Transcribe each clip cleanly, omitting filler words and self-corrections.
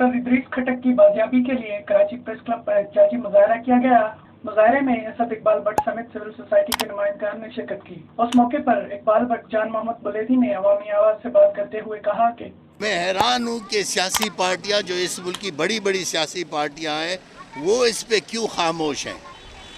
Doctor Idris खटक की बाजियाबी के लिए कराची प्रेस क्लब पर एहतजाजी मुजाहरा किया गया। मुजाहरे में असद इकबाल भट्ट समेत सिविल सोसाइटी के नुमाइंदगान ने शिरकत की। उस मौके पर इकबाल भट्ट जान मोहम्मद बुलेदी ने अवामी आवाज से बात करते हुए कहा कि मैं हैरान हूँ कि सियासी पार्टियाँ जो इस मुल्क की बड़ी बड़ी सियासी पार्टियाँ हैं वो इस पे क्यों खामोश हैं।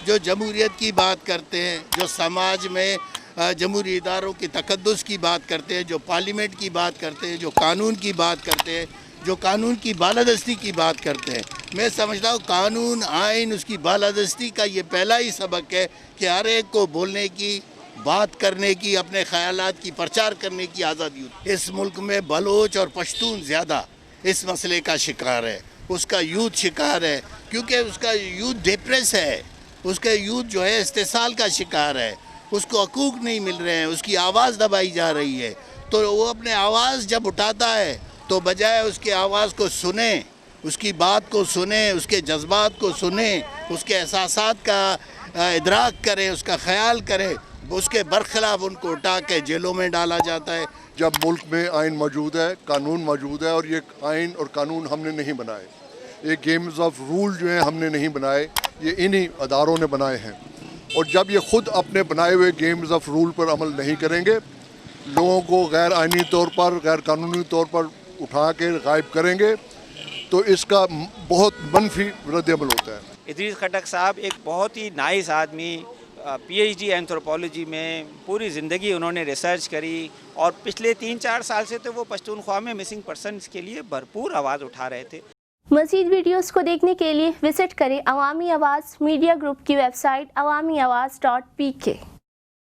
जो जमहूरियत की बात करते हैं, जो समाज में जमहूरी इदारों की तकद्दुस की बात करते हैं, जो पार्लियामेंट की बात करते हैं, जो कानून की बात करते हैं, जो कानून की बालादस्ती की बात करते हैं, मैं समझता हूँ कानून आइन उसकी बालादस्ती का ये पहला ही सबक है कि हर एक को बोलने की, बात करने की, अपने ख़यालात की प्रचार करने की आज़ादी होती है। इस मुल्क में बलोच और पश्तून ज़्यादा इस मसले का शिकार है, उसका यूथ शिकार है, क्योंकि उसका यूथ डिप्रेस है, उसका यूथ जो है इस्तेसाल का शिकार है, उसको हकूक़ नहीं मिल रहे हैं, उसकी आवाज़ दबाई जा रही है। तो वो अपने आवाज़ जब उठाता है तो बजाय उसकी आवाज़ को सुने, उसकी बात को सुने, उसके जज्बात को सुने, उसके एहसासात का इदराक करें, उसका ख्याल करें, उसके बरखिलाफ उनको उठा के जेलों में डाला जाता है। जब मुल्क में आइन मौजूद है, कानून मौजूद है, और ये आइन और कानून हमने नहीं बनाए, ये गेम्स ऑफ रूल जो हैं हमने नहीं बनाए, ये इन्हीं अदारों ने बनाए हैं। और जब ये ख़ुद अपने बनाए हुए गेम्स ऑफ रूल पर अमल नहीं करेंगे, लोगों को गैर आइनी तौर पर, गैर कानूनी तौर पर उठा के गायब करेंगे, तो इसका बहुत मनफी रद्द-ए-अमल होता है। इदरीस खटक साहब एक बहुत ही नाइस आदमी, पीएचडी एंथ्रोपोलॉजी में पूरी ज़िंदगी उन्होंने रिसर्च करी और पिछले 3-4 साल से तो वो पश्तूनख्वा में मिसिंग पर्सनस के लिए भरपूर आवाज़ उठा रहे थे। मज़ीद वीडियोस को देखने के लिए विजिट करें अवामी आवाज़ मीडिया ग्रुप की वेबसाइट awamiawaz.pk।